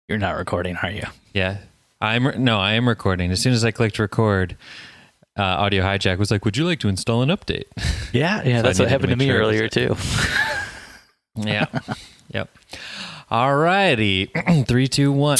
You're not recording, are you? Yeah. I am recording. As soon as I clicked record, Audio Hijack was like, "Would you like to install an update?" Yeah, So that's I what needed happened to make me sure it was- earlier too. Yeah. Yep. All righty. 3, 2, 1.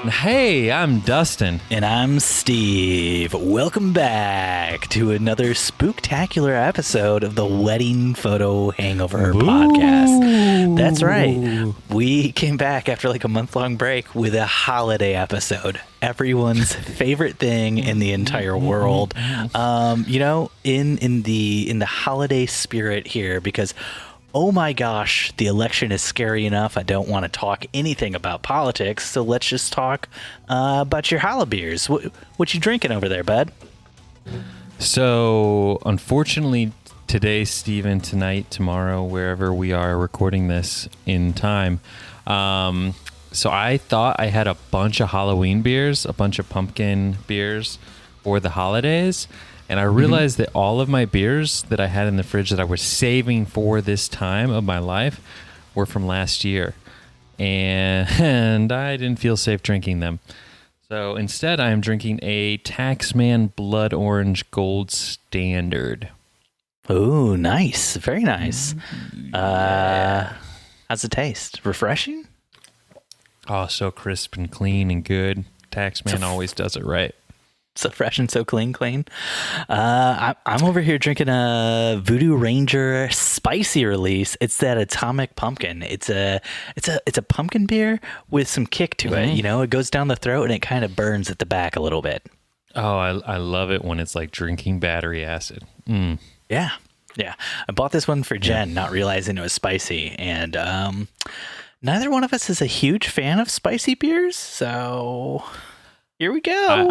Hey, I'm Dustin. And I'm Steve. Welcome back to another spooktacular episode of the Wedding Photo Hangover podcast. That's right. We came back after like a month-long break with a holiday episode. Everyone's favorite thing in the entire world. In the holiday spirit here, because oh my gosh, the election is scary enough. I don't want to talk anything about politics, so let's just talk about your challah beers. What you drinking over there, bud? So, unfortunately, today, Steven, tonight, tomorrow, wherever we are recording this in time. So I thought I had a bunch of Halloween beers, a bunch of pumpkin beers for the holidays. And I realized that all of my beers that I had in the fridge that I was saving for this time of my life were from last year. And I didn't feel safe drinking them. So instead, I am drinking a Taxman Blood Orange Gold Standard. Oh, nice. Very nice. How's it taste? Refreshing? Oh, so crisp and clean and good. Taxman always does it right. So fresh and so clean. I'm over here drinking a Voodoo Ranger spicy release. It's that Atomic Pumpkin. It's a pumpkin beer with some kick to it. You know, it goes down the throat and it kind of burns at the back a little bit. Oh, I love it when it's like drinking battery acid. Yeah. I bought this one for Jen, not realizing it was spicy, and neither one of us is a huge fan of spicy beers, so here we go.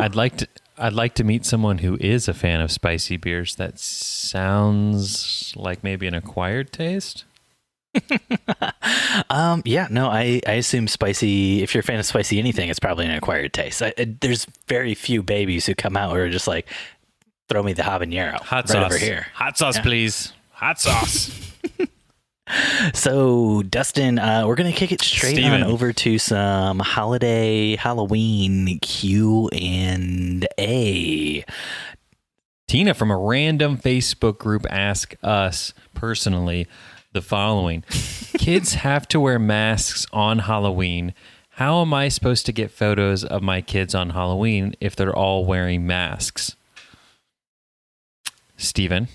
I'd like to meet someone who is a fan of spicy beers. That sounds like maybe an acquired taste. I assume spicy, if you're a fan of spicy anything, it's probably an acquired taste. There's very few babies who come out who are just like, throw me the habanero. Hot right sauce. over here. Hot sauce, please. Hot sauce. So, Dustin, we're going to kick it straight Steven. on over to some holiday Halloween Q&A. Tina from a random Facebook group asked us personally the following. Kids have to wear masks on Halloween. How am I supposed to get photos of my kids on Halloween if they're all wearing masks? Steven.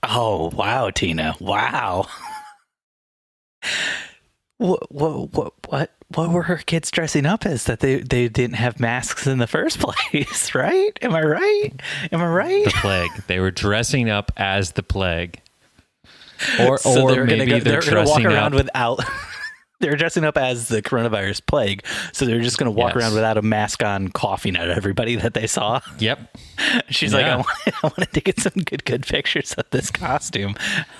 Oh, wow, Tina. Wow. What were her kids dressing up as that they didn't have masks in the first place, right? Am I right? The plague. They were dressing up as the plague. Or maybe they're dressing walk around up without they're dressing up as the coronavirus plague, so they're just going to walk around without a mask on, coughing at everybody that they saw. Yep. She's like, I wanted to get some good pictures of this costume.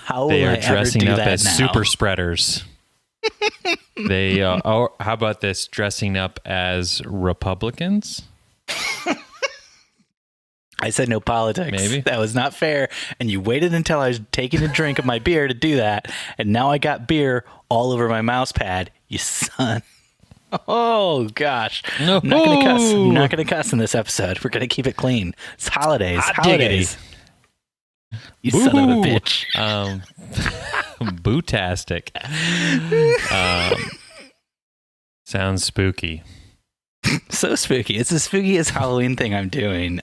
How They will are I ever dressing do up that as now? super spreaders. They how about this, dressing up as Republicans? I said no politics. Maybe. That was not fair. And you waited until I was taking a drink of my beer to do that. And now I got beer all over my mouse pad. You son. Oh, gosh. No. I'm not going to cuss. I'm not going to cuss in this episode. We're going to keep it clean. It's holidays. Hot Holidays. You son of a Boo. bitch. Bootastic. Sounds spooky. So spooky. It's the spookiest Halloween thing I'm doing.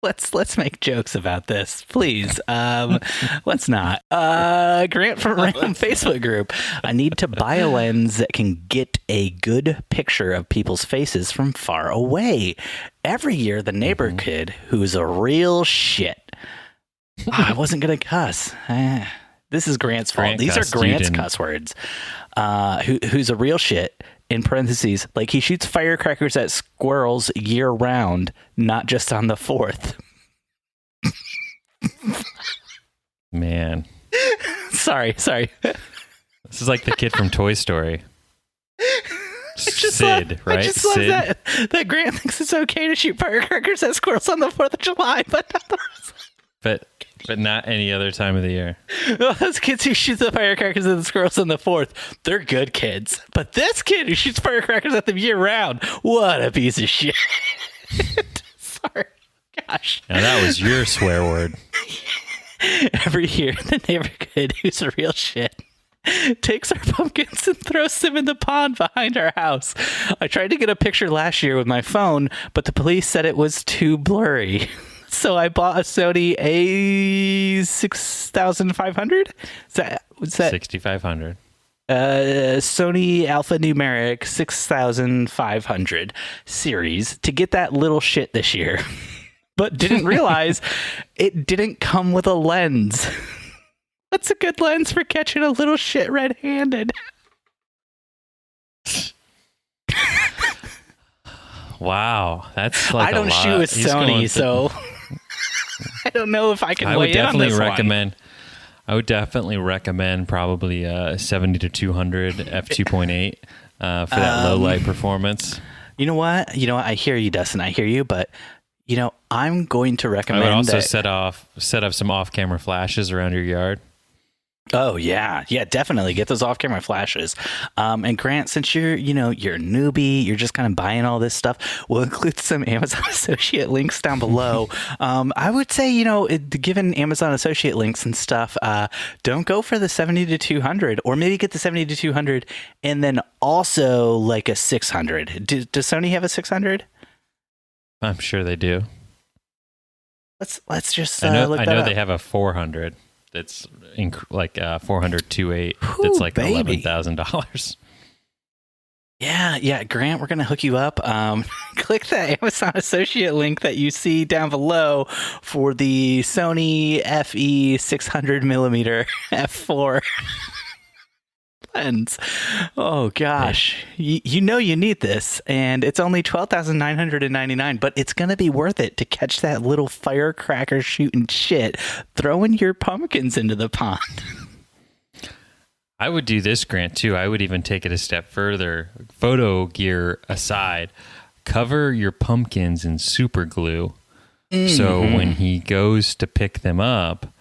Let's make jokes about this, please. Let's not. Grant from a random Facebook group. I need to buy a lens that can get a good picture of people's faces from far away. Every year, the neighbor kid, who's a real shit. I wasn't gonna cuss. This is Grant's fault. Grant These cussed, are Grant's you didn't. cuss words. Who's a real shit, in parentheses, like he shoots firecrackers at squirrels year round, not just on the 4th. Man. Sorry. This is like the kid from Toy Story. Sid, right? I just love Sid. that Grant thinks it's okay to shoot firecrackers at squirrels on the 4th of July, but not the rest. But But not any other time of the year. Oh, those kids who shoot the firecrackers at the squirrels on the 4th, they're good kids. But this kid who shoots firecrackers at them year round, what a piece of shit. Sorry. Gosh. Now that was your swear word. Every year, the neighborhood who's a real shit takes our pumpkins and throws them in the pond behind our house. I tried to get a picture last year with my phone, but the police said it was too blurry. So I bought a Sony A6500. What's that? 6500. Sony alphanumeric 6500 series to get that little shit this year. But didn't realize it didn't come with a lens. What's a good lens for catching a little shit red-handed? Wow, that's like I don't a lot. shoot with Sony, so I don't know if I can weigh in on this one. I would definitely recommend probably 70 to 200 f2.8 for that low light performance. You know what? I hear you, Dustin. I hear you, but I'm going to recommend. I would also set up some off-camera flashes around your yard. Oh yeah, definitely get those off-camera flashes. And Grant, since you're a newbie, you're just kind of buying all this stuff. We'll include some Amazon associate links down below. I would say, given Amazon associate links and stuff, don't go for the 70 to 200, or maybe get the 70 to 200 and then also like a 600. Does Sony have a 600? I'm sure they do. Let's just look that up. I know up. they have a 400. That's like 400-28. That's like $11,000. Yeah, Grant, we're gonna hook you up. Click the Amazon associate link that you see down below for the Sony FE 600mm f4 lens. Oh gosh, you need this, and it's only $12,999, but it's gonna be worth it to catch that little firecracker shooting shit, throwing your pumpkins into the pond. I would do this, Grant, too. I would even take it a step further. Photo gear aside, cover your pumpkins in super glue, so when he goes to pick them up,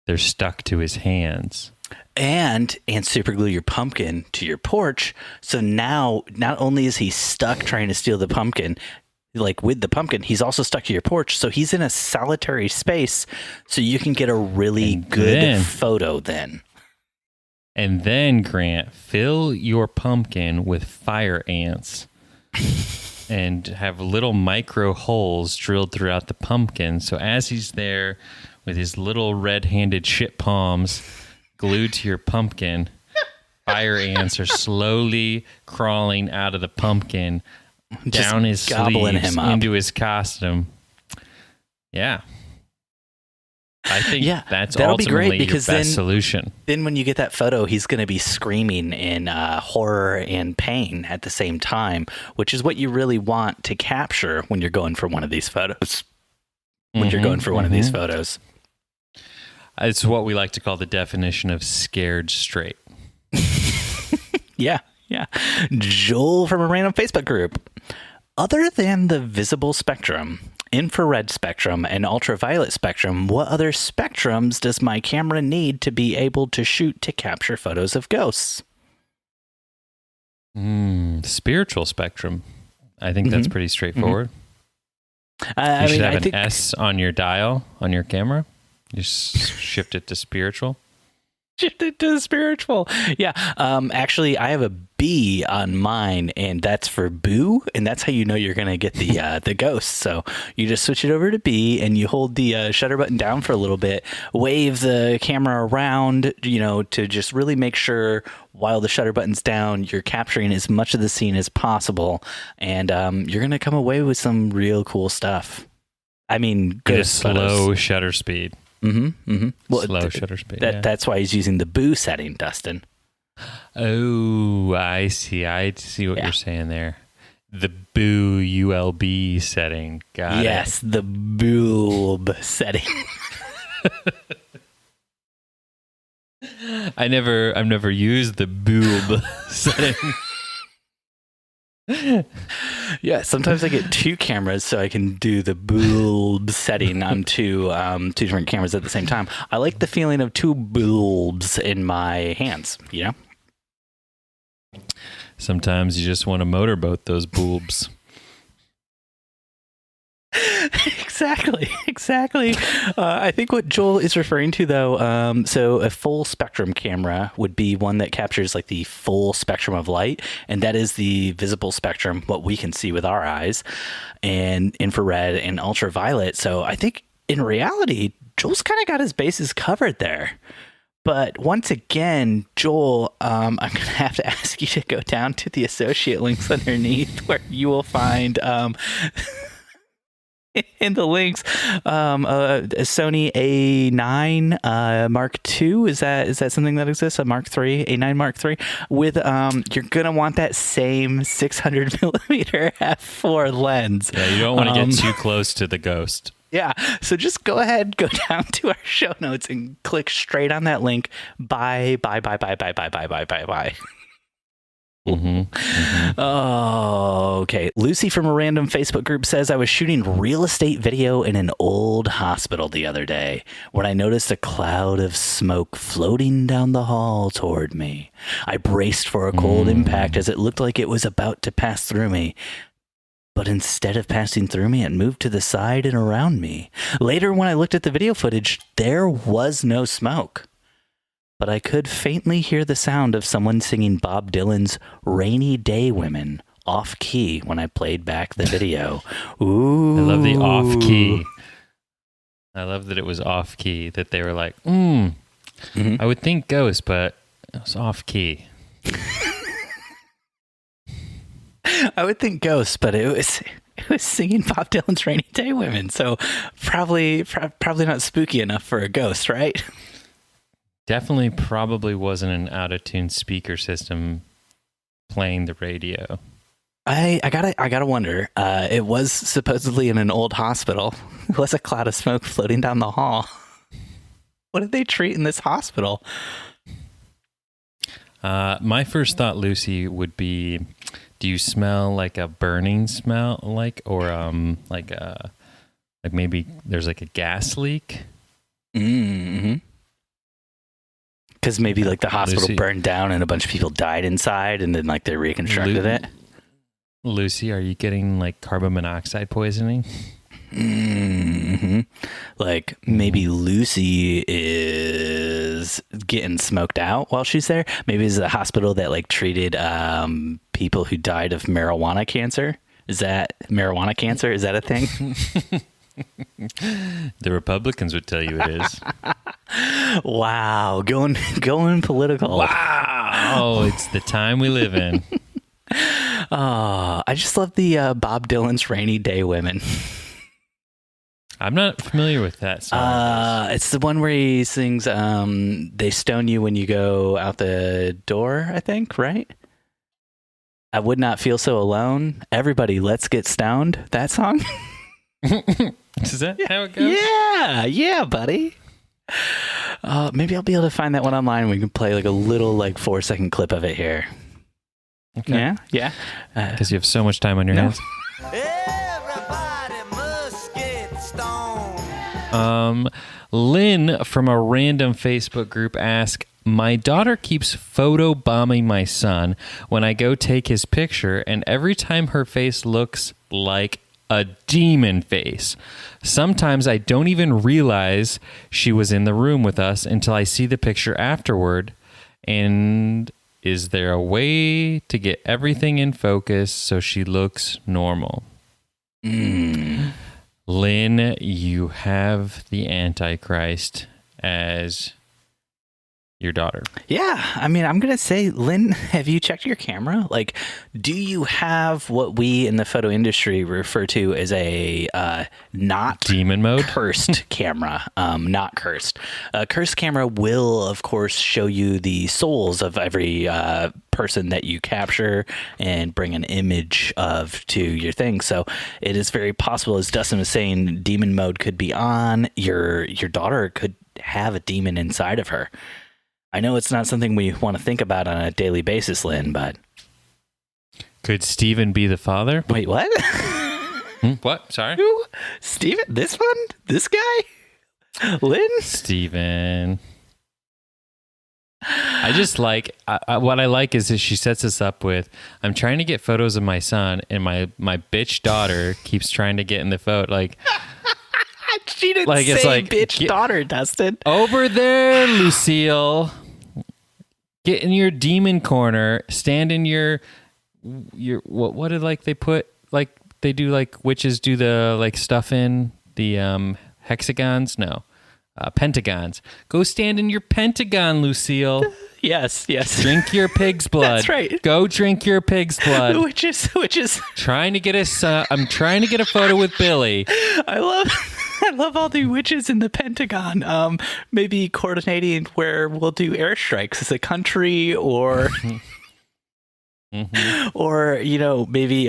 they're stuck to his hands. And super glue your pumpkin to your porch. So now, not only is he stuck trying to steal the pumpkin, like with the pumpkin, he's also stuck to your porch. So he's in a solitary space. So you can get a really good photo then. And then, Grant, fill your pumpkin with fire ants and have little micro holes drilled throughout the pumpkin. So as he's there with his little red-handed shit palms glued to your pumpkin, fire ants are slowly crawling out of the pumpkin, down his sleeves, into his costume. Yeah. I think that's that'll be great, because your best solution. Then when you get that photo, he's going to be screaming in horror and pain at the same time, which is what you really want to capture when you're going for one of these photos. It's what we like to call the definition of scared straight. Yeah. Joel from a random Facebook group. Other than the visible spectrum, infrared spectrum, and ultraviolet spectrum, what other spectrums does my camera need to be able to shoot to capture photos of ghosts? Spiritual spectrum. I think that's pretty straightforward. You should have an S on your dial on your camera. You shift it to spiritual. Shifted to spiritual. Yeah. Actually, I have a B on mine, and that's for boo, and that's how you know you're gonna get the ghost. So you just switch it over to B, and you hold the shutter button down for a little bit, wave the camera around, to just really make sure while the shutter button's down, you're capturing as much of the scene as possible, and you're gonna come away with some real cool stuff. I mean, ghost slow shutter speed. Well, slow shutter speed. That's why he's using the boo setting, Dustin. Oh, I see what you're saying there. The boo ULB setting. Got it. Yes, the boob setting. I've never used the boob setting. Yeah, sometimes I get two cameras so I can do the bulb setting on two different cameras at the same time. I like the feeling of two bulbs in my hands, you know? Sometimes you just want to motorboat those boobs. Exactly. I think what Joel is referring to, though, so a full spectrum camera would be one that captures like the full spectrum of light, and that is the visible spectrum, what we can see with our eyes, and infrared and ultraviolet. So I think in reality, Joel's kind of got his bases covered there. But once again, Joel, I'm going to have to ask you to go down to the associate links underneath where you will find in the links a Sony A9 Mark II. Is that something that exists? A Mark III, A9 Mark III with you're going to want that same 600 millimeter f4 lens. Yeah, you don't want to get too close to the ghost. Yeah, so just go ahead, go down to our show notes and click straight on that link. Bye. Oh, okay. Lucy from a random Facebook group says, I was shooting real estate video in an old hospital the other day when I noticed a cloud of smoke floating down the hall toward me. I braced for a cold impact as it looked like it was about to pass through me. But instead of passing through me, it moved to the side and around me. Later, when I looked at the video footage, there was no smoke. But I could faintly hear the sound of someone singing Bob Dylan's Rainy Day Women off key when I played back the video. Ooh. I love the off key. I love that it was off key, that they were like, I would think ghost, but it was off key. I would think ghost, but it was singing Bob Dylan's Rainy Day Women, so probably not spooky enough for a ghost, right? Definitely probably wasn't an out-of-tune speaker system playing the radio. I gotta wonder. It was supposedly in an old hospital. There was a cloud of smoke floating down the hall. What did they treat in this hospital? My first thought, Lucy, would be, do you smell like a burning smell, or like maybe there's like a gas leak? Mm-hmm. Because maybe like the hospital Lucy, burned down and a bunch of people died inside, and then like they reconstructed it. Lucy, are you getting like carbon monoxide poisoning? Mm-hmm. Like maybe Lucy is getting smoked out while she's there. Maybe it's a hospital that like treated people who died of marijuana cancer. Is that marijuana cancer? Is that a thing? The Republicans would tell you it is. Wow, going political. Wow, it's the time we live in. Oh, I just love the Bob Dylan's Rainy Day Women. I'm not familiar with that song. It's the one where he sings They Stone You When You Go Out the Door, I think, right? I Would Not Feel So Alone. Everybody, let's get stoned. That song? Is that how it goes? Yeah, buddy. Maybe I'll be able to find that one online and we can play like a little like 4-second clip of it here. Okay. Yeah. Because you have so much time on your hands. Everybody must get stoned. Lynn from a random Facebook group asked, my daughter keeps photobombing my son when I go take his picture, and every time her face looks like a demon face. Sometimes I don't even realize she was in the room with us until I see the picture afterward. And is there a way to get everything in focus so she looks normal? Lynn, you have the Antichrist as your daughter. Yeah, I mean, I'm going to say, Lynn, have you checked your camera? Like, do you have what we in the photo industry refer to as a not demon mode cursed camera? Not cursed. A cursed camera will, of course, show you the souls of every person that you capture and bring an image of to your thing. So it is very possible, as Dustin was saying, demon mode could be on. Your daughter could have a demon inside of her. I know it's not something we want to think about on a daily basis, Lynn, but Could Steven be the father? Wait, what? What? Sorry? Who? Steven? This one? This guy? Lynn? Steven. I just like, what I like is that she sets us up with, I'm trying to get photos of my son, and my bitch daughter keeps trying to get in the photo. Like, She didn't Like, say it's like, bitch daughter, Dustin. over there, Lucille. Get in your demon corner. Stand in your what did like they put, like they do, like witches do the like stuff in the hexagons? No. Pentagons. Go stand in your pentagon, Lucille. Yes. Drink your pig's blood. That's right. Go drink your pig's blood. Which is Trying to get I'm trying to get a photo with Billy. I love all the witches in the Pentagon. Maybe coordinating where we'll do airstrikes as a country, or or maybe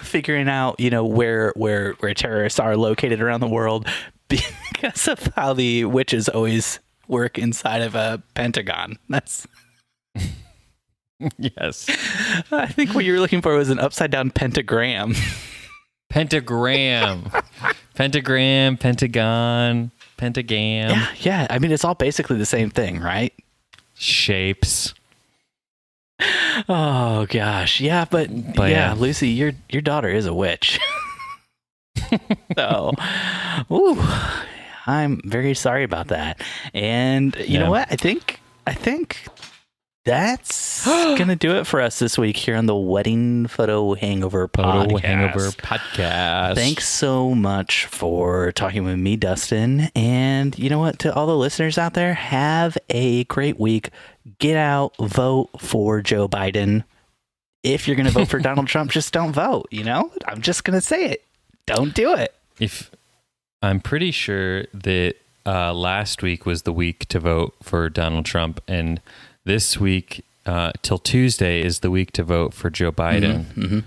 figuring out where terrorists are located around the world, because of how the witches always work inside of a pentagon. That's Yes. I think what you were looking for was an upside down pentagram. Pentagram, pentagon, pentagam. Yeah. I mean, it's all basically the same thing, right? Shapes. Oh gosh, yeah, but yeah, Lucy, your daughter is a witch. So, ooh, I'm very sorry about that. And you know what? I think that's gonna do it for us this week here on the Wedding Photo Hangover podcast. Thanks so much for talking with me, Dustin. And you know what? To all the listeners out there, have a great week. Get out, vote for Joe Biden. If you're gonna vote for Donald Trump, just don't vote. I'm just gonna say it. Don't do it. If I'm pretty sure that last week was the week to vote for Donald Trump, and this week till Tuesday is the week to vote for Joe Biden. Mm-hmm.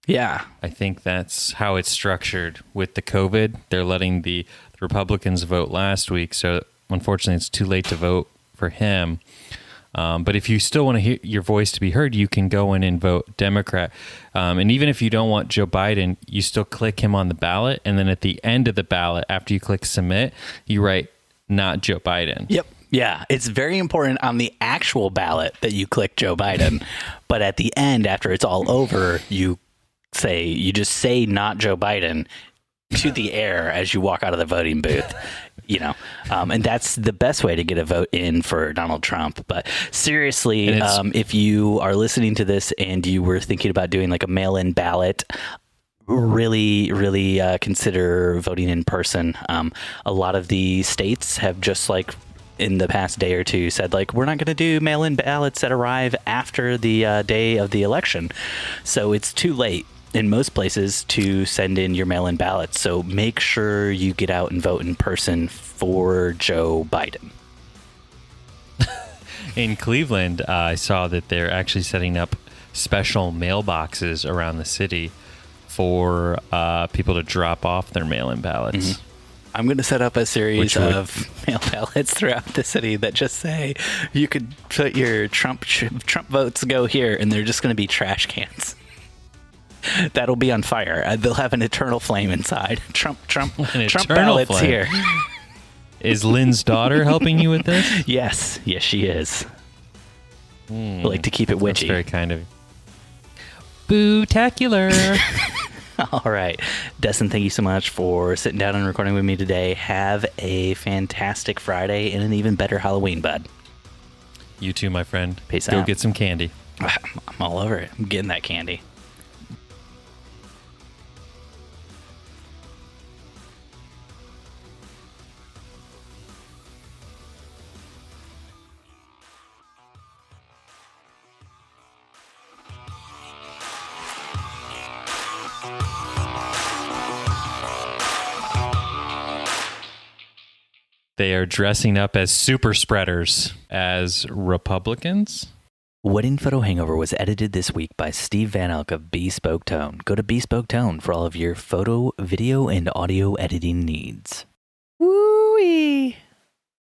Yeah. I think that's how it's structured with the COVID. They're letting the Republicans vote last week, so unfortunately it's too late to vote for him. But if you still want to hear your voice to be heard, you can go in and vote Democrat. And even if you don't want Joe Biden, you still click him on the ballot. And then at the end of the ballot, after you click submit, you write not Joe Biden. Yep. Yeah. It's very important on the actual ballot that you click Joe Biden. But at the end, after it's all over, you just say not Joe Biden to the air as you walk out of the voting booth. And that's the best way to get a vote in for Donald Trump. But seriously, if you are listening to this and you were thinking about doing like a mail-in ballot, really, really consider voting in person. A lot of the states have just like in the past day or two said like, we're not going to do mail-in ballots that arrive after the day of the election. So it's too late in most places to send in your mail-in ballots. So make sure you get out and vote in person for Joe Biden. In Cleveland, I saw that they're actually setting up special mailboxes around the city for people to drop off their mail-in ballots. Mm-hmm. I'm going to set up a series of mail ballots throughout the city that just say you could put your Trump votes go here, and they're just going to be trash cans. That'll be on fire. They'll have an eternal flame inside. Trump ballots flame. Here. Is Lynn's daughter helping you with this? Yes, she is. I like to keep it witchy. That's very kind of Spooktacular. All right. Dustin, thank you so much for sitting down and recording with me today. Have a fantastic Friday and an even better Halloween, bud. You too, my friend. Peace out. Go get some candy. I'm all over it. I'm getting that candy. They are dressing up as super spreaders, as Republicans. Wedding Photo Hangover was edited this week by Steve Van Elk of Bespoke Tone. Go to Bespoke Tone for all of your photo, video, and audio editing needs. Woo-wee!